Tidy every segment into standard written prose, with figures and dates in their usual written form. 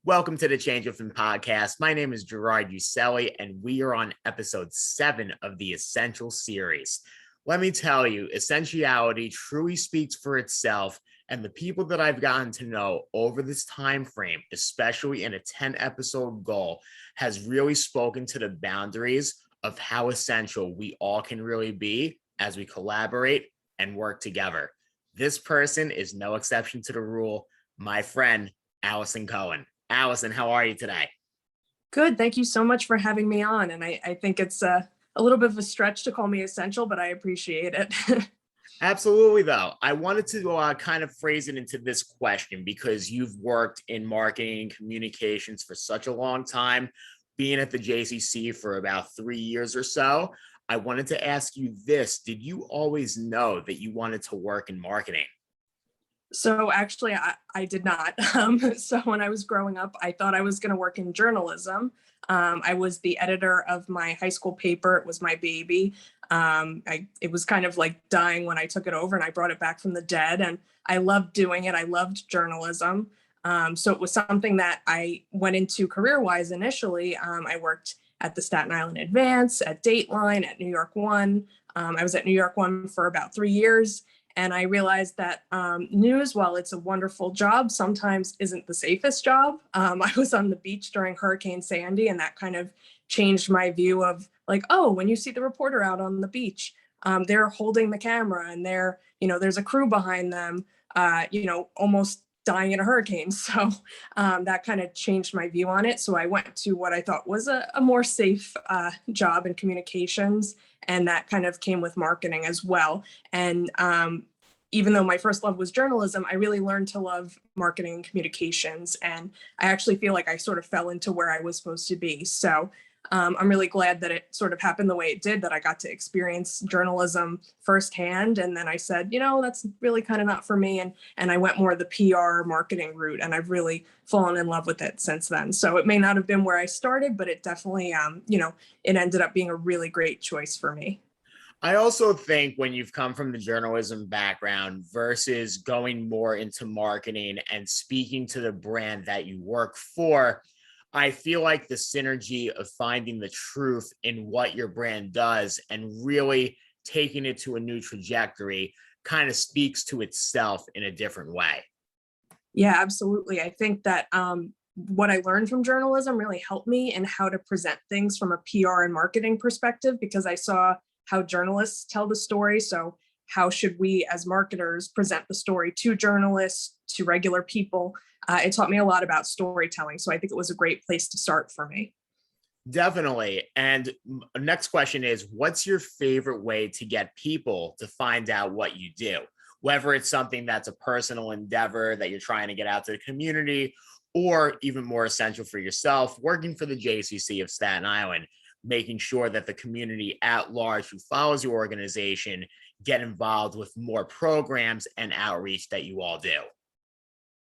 Welcome to the Change Within podcast. My name is Gerard Uselli, and we are on episode 7 of the Essential series. Let me tell you, essentiality truly speaks for itself, and the people that I've gotten to know over this time frame, especially in a 10-episode goal, has really spoken to the boundaries of how essential we all can really be as we collaborate and work together. This person is no exception to the rule, my friend, Allison Cohen. Allison, how are you today? Good. Thank you so much for having me on. And I think it's a little bit of a stretch to call me essential, but I appreciate it. Absolutely, though. I wanted to kind of phrase it into this question because you've worked in marketing and communications for such a long time, being at the JCC for about 3 years or so. I wanted to ask you this. Did you always know that you wanted to work in marketing? So actually, I did not. So when I was growing up, I thought I was going to work in journalism. I was the editor of my high school paper. It was my baby. It was kind of like dying when I took it over and I brought it back from the dead. And I loved doing it. I loved journalism. So it was something that I went into career-wise initially. I worked at the Staten Island Advance, at Dateline, at New York One. I was at New York One for about 3 years. And I realized that news, while it's a wonderful job, sometimes isn't the safest job. I was on the beach during Hurricane Sandy, and that kind of changed my view of like, oh, when you see the reporter out on the beach, they're holding the camera and there's a crew behind them, almost dying in a hurricane. So that kind of changed my view on it. So I went to what I thought was a more safe job in communications. And that kind of came with marketing as well. And even though my first love was journalism, I really learned to love marketing and communications. And I actually feel like I sort of fell into where I was supposed to be. So I'm really glad that it sort of happened the way it did, that I got to experience journalism firsthand. And then I said, that's really kind of not for me. And I went more the PR marketing route, and I've really fallen in love with it since then. So it may not have been where I started, but it definitely, it ended up being a really great choice for me. I also think when you've come from the journalism background versus going more into marketing and speaking to the brand that you work for, I feel like the synergy of finding the truth in what your brand does and really taking it to a new trajectory kind of speaks to itself in a different way. Yeah, absolutely. I think that what I learned from journalism really helped me in how to present things from a PR and marketing perspective, because I saw how journalists tell the story. So how should we as marketers present the story to journalists, to regular people? It taught me a lot about storytelling. So I think it was a great place to start for me. Definitely. And next question is, what's your favorite way to get people to find out what you do? Whether it's something that's a personal endeavor that you're trying to get out to the community, or even more essential for yourself, working for the JCC of Staten Island, making sure that the community at large who follows your organization get involved with more programs and outreach that you all do.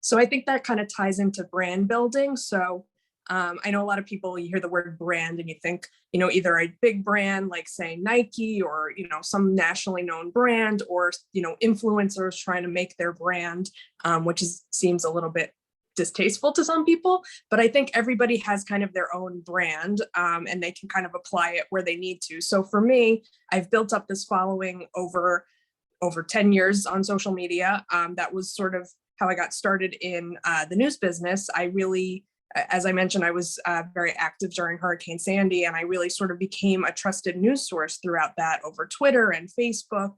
So I think that kind of ties into brand building. So I know a lot of people, you hear the word brand and you think, either a big brand like say Nike or, some nationally known brand, or, influencers trying to make their brand, seems a little bit distasteful to some people. But I think everybody has kind of their own brand, and they can kind of apply it where they need to. So for me, I've built up this following over 10 years on social media. That was sort of how I got started in the news business. I really, as I mentioned, I was very active during Hurricane Sandy, and I really sort of became a trusted news source throughout that over Twitter and Facebook.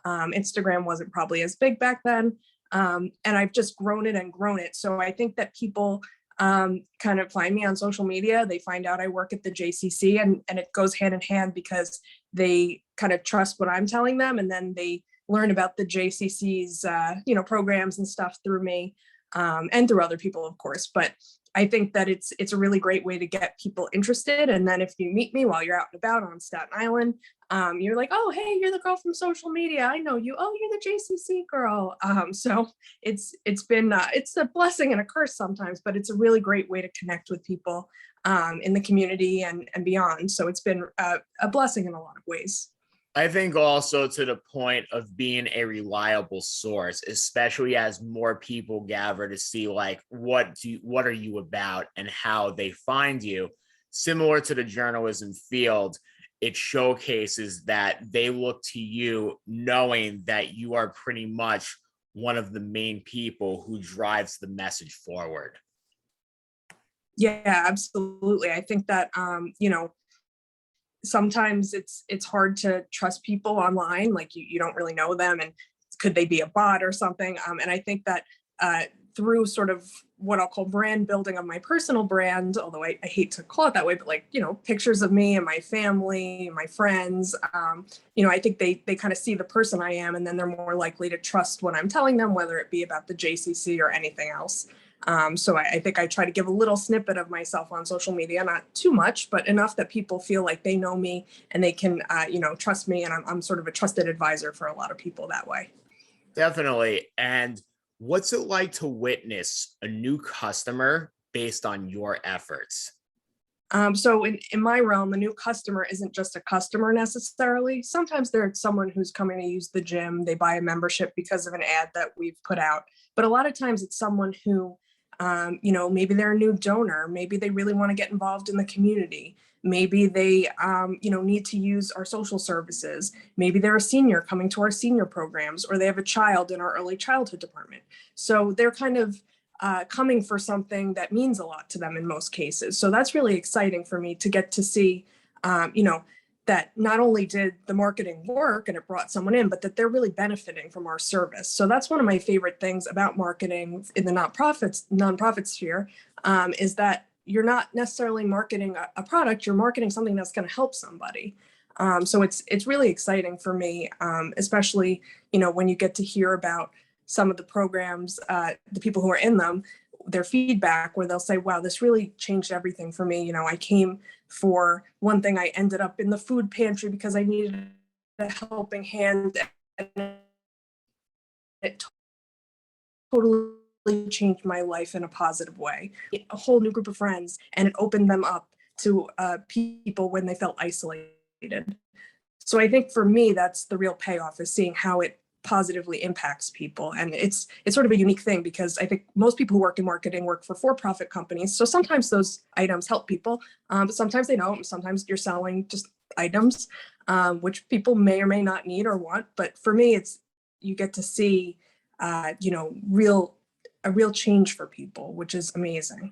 Instagram wasn't probably as big back then. And I've just grown it. So I think that people kind of find me on social media. They find out I work at the JCC, and it goes hand in hand because they kind of trust what I'm telling them. And then they learn about the JCC's, programs and stuff through me, and through other people, of course. But I think that it's a really great way to get people interested. And then if you meet me while you're out and about on Staten Island, you're like, oh, hey, you're the girl from social media. I know you. Oh, you're the JCC girl. So it's been, it's a blessing and a curse sometimes, but it's a really great way to connect with people in the community and beyond. So it's been a blessing in a lot of ways. I think also to the point of being a reliable source, especially as more people gather to see like what are you about and how they find you. Similar to the journalism field, it showcases that they look to you knowing that you are pretty much one of the main people who drives the message forward. Yeah, absolutely. I think that sometimes it's hard to trust people online, like you don't really know them, and could they be a bot or something. And I think that through sort of what I'll call brand building of my personal brand, although I hate to call it that way, but like, pictures of me and my family, my friends, I think they kind of see the person I am, and then they're more likely to trust what I'm telling them, whether it be about the JCC or anything else. So I think I try to give a little snippet of myself on social media, not too much, but enough that people feel like they know me and they can, trust me. And I'm sort of a trusted advisor for a lot of people that way. Definitely. And what's it like to witness a new customer based on your efforts? So in my realm, a new customer isn't just a customer necessarily. Sometimes they're someone who's coming to use the gym. They buy a membership because of an ad that we've put out. But a lot of times it's someone who, maybe they're a new donor. Maybe they really want to get involved in the community. Maybe they, need to use our social services. Maybe they're a senior coming to our senior programs, or they have a child in our early childhood department. So they're kind of coming for something that means a lot to them in most cases. So that's really exciting for me to get to see, that not only did the marketing work and it brought someone in, but that they're really benefiting from our service. So that's one of my favorite things about marketing in the nonprofit sphere, is that you're not necessarily marketing a product, you're marketing something that's going to help somebody. So it's really exciting for me, especially, when you get to hear about some of the programs, the people who are in them, their feedback, where they'll say, wow, this really changed everything for me. I came for one thing, I ended up in the food pantry because I needed a helping hand. And it totally changed my life in a positive way. A whole new group of friends, and it opened them up to people when they felt isolated. So I think for me, that's the real payoff, is seeing how it positively impacts people. And it's sort of a unique thing, because I think most people who work in marketing work for for-profit companies. So sometimes those items help people, but sometimes they don't. Sometimes you're selling just items, which people may or may not need or want. But for me, you get to see, a real change for people, which is amazing.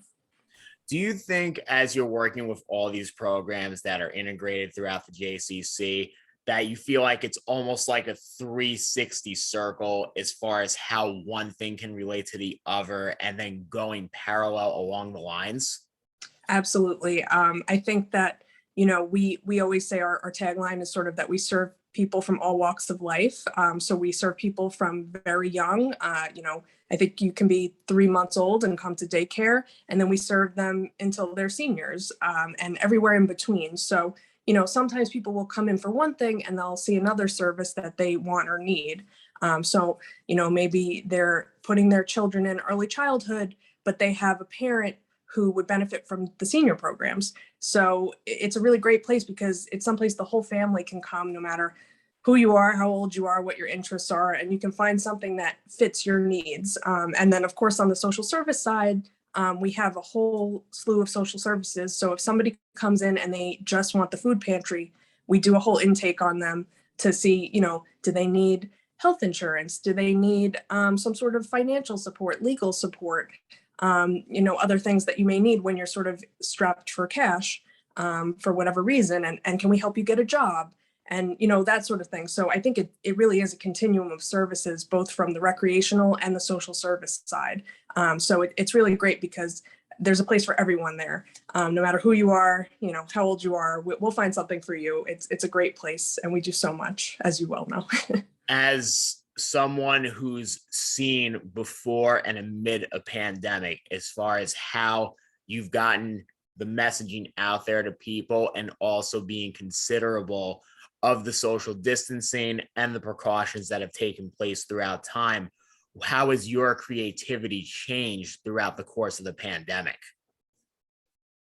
Do you think, as you're working with all these programs that are integrated throughout the JCC, that you feel like it's almost like a 360 circle as far as how one thing can relate to the other and then going parallel along the lines? Absolutely. I think that, we always say our tagline is sort of that we serve people from all walks of life. So we serve people from very young. I think you can be 3 months old and come to daycare, and then we serve them until they're seniors, and everywhere in between. So, sometimes people will come in for one thing and they'll see another service that they want or need. So, maybe they're putting their children in early childhood, but they have a parent who would benefit from the senior programs. So it's a really great place, because it's someplace the whole family can come, no matter who you are, how old you are, what your interests are, and you can find something that fits your needs. And then, of course, on the social service side, we have a whole slew of social services. So if somebody comes in and they just want the food pantry, we do a whole intake on them to see, do they need health insurance? Do they need some sort of financial support, legal support? Other things that you may need when you're sort of strapped for cash, for whatever reason, and can we help you get a job, and that sort of thing. So I think it really is a continuum of services, both from the recreational and the social service side. So it's really great, because there's a place for everyone there, no matter who you are, how old you are. We'll find something for you. It's a great place, and we do so much, as you well know. As someone who's seen before and amid a pandemic, as far as how you've gotten the messaging out there to people and also being considerable of the social distancing and the precautions that have taken place throughout time, how has your creativity changed throughout the course of the pandemic?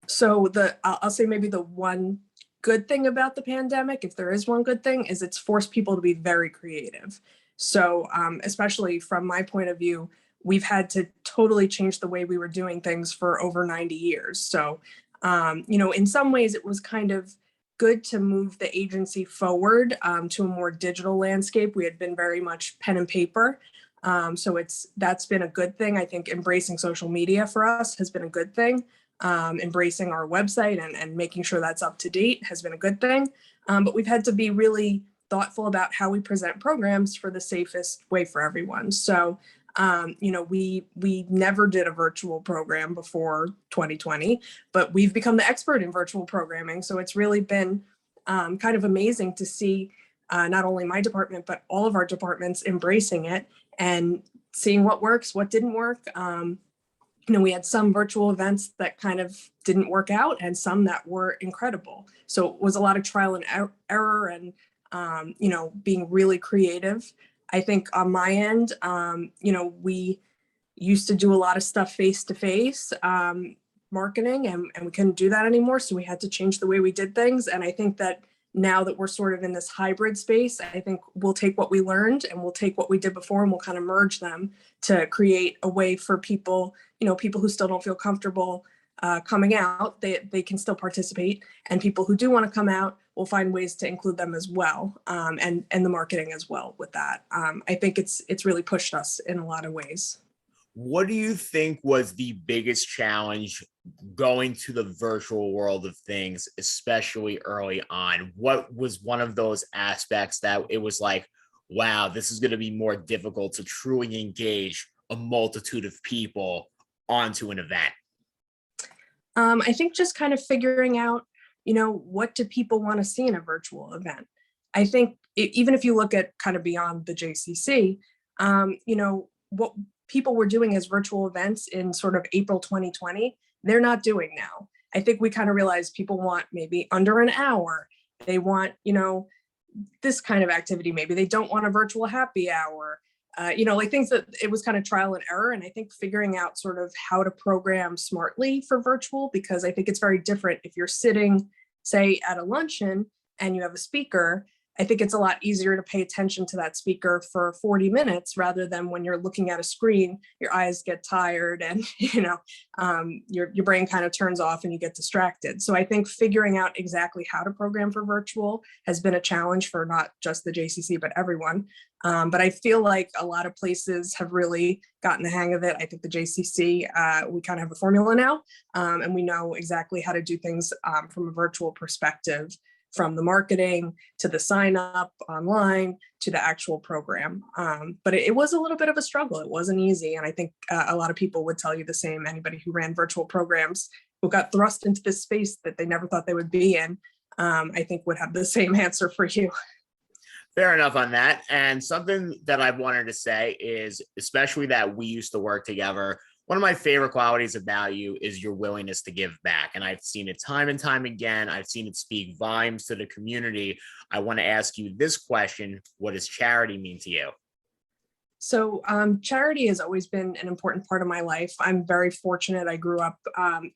So I'll say maybe the one good thing about the pandemic, if there is one good thing, is it's forced people to be very creative. So especially from my point of view, we've had to totally change the way we were doing things for over 90 years. So, in some ways it was kind of good to move the agency forward to a more digital landscape. We had been very much pen and paper. So that's been a good thing. I think embracing social media for us has been a good thing. Embracing our website and making sure that's up to date has been a good thing. But we've had to be really thoughtful about how we present programs for the safest way for everyone. So, we never did a virtual program before 2020, but we've become the expert in virtual programming. So it's really been kind of amazing to see not only my department, but all of our departments embracing it and seeing what works, what didn't work. We had some virtual events that kind of didn't work out and some that were incredible. So it was a lot of trial and error and, being really creative. I think on my end, we used to do a lot of stuff face-to-face marketing and we couldn't do that anymore. So we had to change the way we did things. And I think that now that we're sort of in this hybrid space, I think we'll take what we learned and we'll take what we did before and we'll kind of merge them to create a way for people, people who still don't feel comfortable coming out, they can still participate. And people who do want to come out, we'll find ways to include them as well, and the marketing as well with that. I think it's really pushed us in a lot of ways. What do you think was the biggest challenge going to the virtual world of things, especially early on? What was one of those aspects that it was like, wow, this is going to be more difficult to truly engage a multitude of people onto an event? I think just kind of figuring out, what do people want to see in a virtual event? I think even if you look at kind of beyond the JCC, what people were doing as virtual events in sort of April 2020, they're not doing now. I think we kind of realized people want maybe under an hour. They want, this kind of activity. Maybe they don't want a virtual happy hour. Like things that it was kind of trial and error. And I think figuring out sort of how to program smartly for virtual, because I think it's very different if you're sitting, say, at a luncheon and you have a speaker. I think it's a lot easier to pay attention to that speaker for 40 minutes rather than when you're looking at a screen, your eyes get tired and, your brain kind of turns off and you get distracted. So I think figuring out exactly how to program for virtual has been a challenge for not just the JCC, but everyone. But I feel like a lot of places have really gotten the hang of it. I think the JCC, we kind of have a formula now, and we know exactly how to do things from a virtual perspective, from the marketing to the sign up online to the actual program. But it was a little bit of a struggle. It wasn't easy. And I think a lot of people would tell you the same. Anybody who ran virtual programs who got thrust into this space that they never thought they would be in, I think would have the same answer for you. Fair enough on that. And something that I wanted to say is, especially that we used to work together, one of my favorite qualities about you is your willingness to give back. And I've seen it time and time again. I've seen it speak volumes to the community. I want to ask you this question. What does charity mean to you? So charity has always been an important part of my life. I'm very fortunate. I grew up,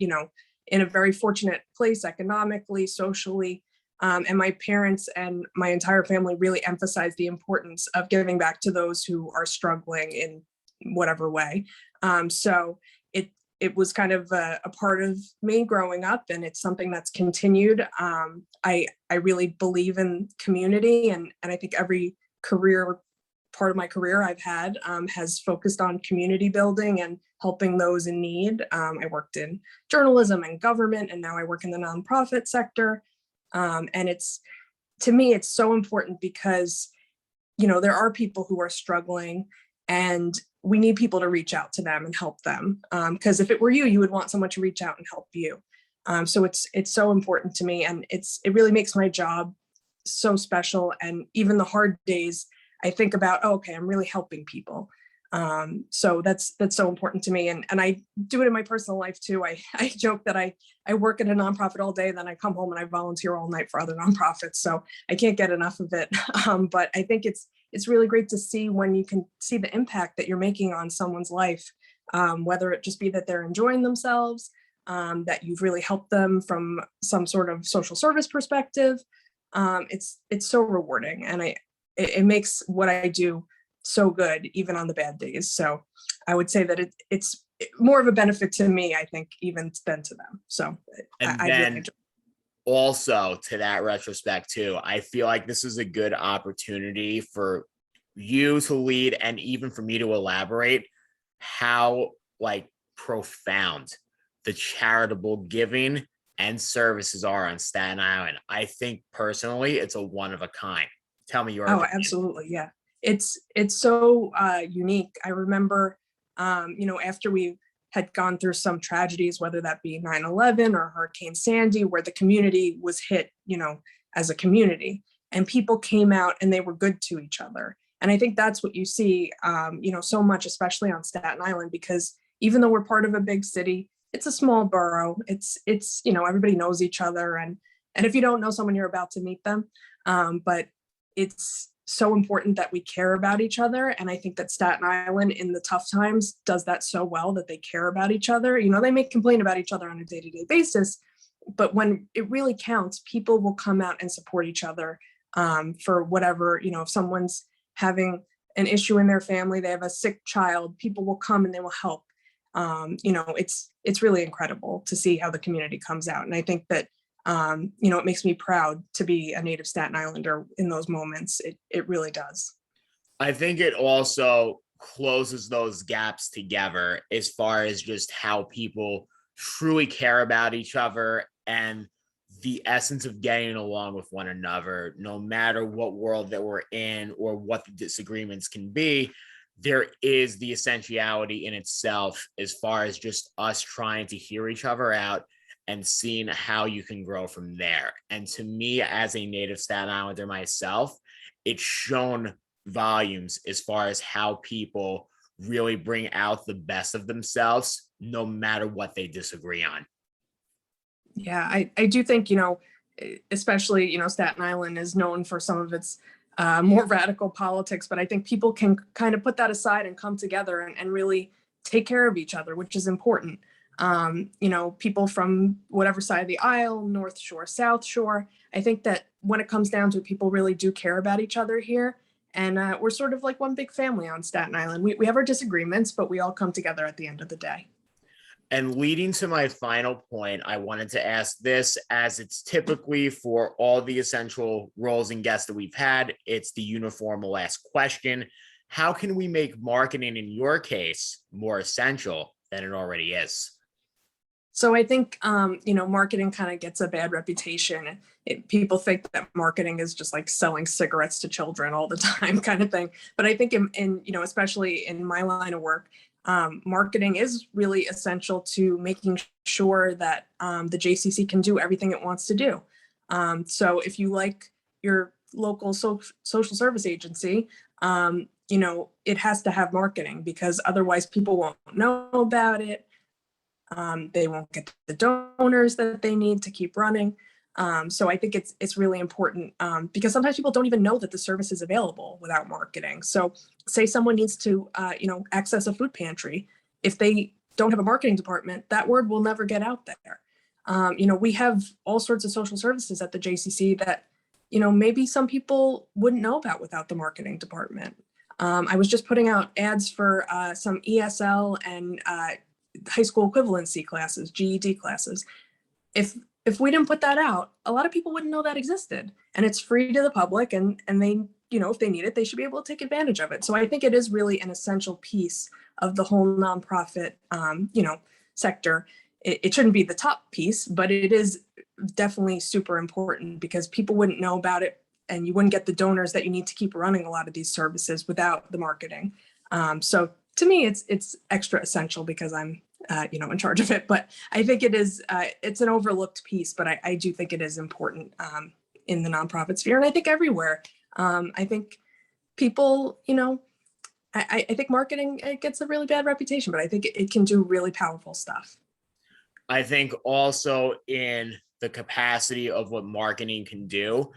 in a very fortunate place economically, socially. And my parents and my entire family really emphasize the importance of giving back to those who are struggling in whatever way. So it was kind of a part of me growing up, and it's something that's continued. I really believe in community, and I think every part of my career I've had has focused on community building and helping those in need. I worked in journalism and government, and now I work in the nonprofit sector. And to me, it's so important because, there are people who are struggling and we need people to reach out to them and help them. Because if it were you, you would want someone to reach out and help you. So it's so important to me, and it really makes my job so special. And even the hard days, I think about, oh, okay, I'm really helping people. So that's so important to me. And I do it in my personal life too. I joke that I work at a nonprofit all day, then I come home and I volunteer all night for other nonprofits. So I can't get enough of it. But I think it's really great to see when you can see the impact that you're making on someone's life, whether it just be that they're enjoying themselves, that you've really helped them from some sort of social service perspective. It's so rewarding, and it makes what I do so good, even on the bad days. So I would say that it's more of a benefit to me, I think, even than to them. So And I really then enjoy. also to that retrospect too, I feel like this is a good opportunity for you to lead and even for me to elaborate how like profound the charitable giving and services are on Staten Island. I think personally it's a one of a kind. Tell me your Oh, opinion. absolutely. Yeah. It's so unique. I remember, after we had gone through some tragedies, whether that be 9/11 or Hurricane Sandy, where the community was hit, as a community, and people came out and they were good to each other. And I think that's what you see, so much, especially on Staten Island, because even though we're part of a big city, it's a small borough. Everybody knows each other, and if you don't know someone, you're about to meet them. But it's so important that we care about each other. And I think that Staten Island in the tough times does that so well, that they care about each other. They may complain about each other on a day-to-day basis, but when it really counts, people will come out and support each other, for whatever, if someone's having an issue in their family, they have a sick child, people will come and they will help. It's really incredible to see how the community comes out. And I think that it makes me proud to be a native Staten Islander in those moments. It really does. I think it also closes those gaps together as far as just how people truly care about each other and the essence of getting along with one another, no matter what world that we're in or what the disagreements can be. There is the essentiality in itself as far as just us trying to hear each other out and seeing how you can grow from there. And to me, as a native Staten Islander myself, it's shown volumes as far as how people really bring out the best of themselves, no matter what they disagree on. Yeah, I do think, especially, Staten Island is known for some of its more radical politics, but I think people can kind of put that aside and come together and really take care of each other, which is important. People from whatever side of the aisle, North Shore, South Shore, I think that when it comes down to it, people really do care about each other here. And we're sort of like one big family on Staten Island. We have our disagreements, but we all come together at the end of the day. And leading to my final point, I wanted to ask this, as it's typically for all the essential roles and guests that we've had, it's the uniform last question. How can we make marketing, in your case, more essential than it already is? So I think, marketing kind of gets a bad reputation. People think that marketing is just like selling cigarettes to children all the time kind of thing. But I think especially in my line of work, marketing is really essential to making sure that the JCC can do everything it wants to do. So if you like your local social service agency, it has to have marketing, because otherwise people won't know about it. They won't get the donors that they need to keep running. So I think it's really important, because sometimes people don't even know that the service is available without marketing. So say someone needs to, access a food pantry. If they don't have a marketing department, that word will never get out there. We have all sorts of social services at the JCC that, maybe some people wouldn't know about without the marketing department. I was just putting out ads for some ESL and high school equivalency classes, GED classes. If we didn't put that out, a lot of people wouldn't know that existed, and it's free to the public, and they, if they need it, they should be able to take advantage of it. So I think it is really an essential piece of the whole nonprofit, sector. It shouldn't be the top piece, but it is definitely super important, because people wouldn't know about it, and you wouldn't get the donors that you need to keep running a lot of these services without the marketing. So to me, it's extra essential because I'm, in charge of it. But I think it is, it's an overlooked piece, but I do think it is important in the nonprofit sphere, and I think everywhere. I think people, I think marketing, it gets a really bad reputation, but I think it can do really powerful stuff. I think also in the capacity of what marketing can do,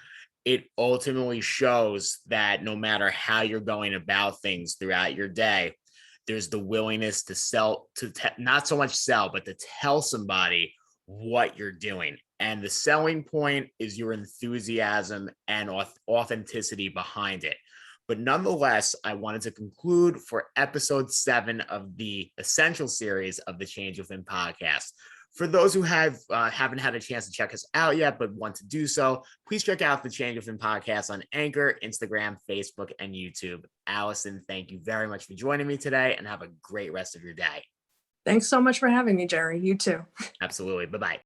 it ultimately shows that no matter how you're going about things throughout your day, there's the willingness to sell, not so much sell, but to tell somebody what you're doing. And the selling point is your enthusiasm and authenticity behind it. But nonetheless, I wanted to conclude for episode 7 of the Essential series of the Change Within podcast. For those who haven't had a chance to check us out yet, but want to do so, please check out the Change Within podcast on Anchor, Instagram, Facebook, and YouTube. Allison, thank you very much for joining me today, and have a great rest of your day. Thanks so much for having me, Jerry. You too. Absolutely. Bye-bye.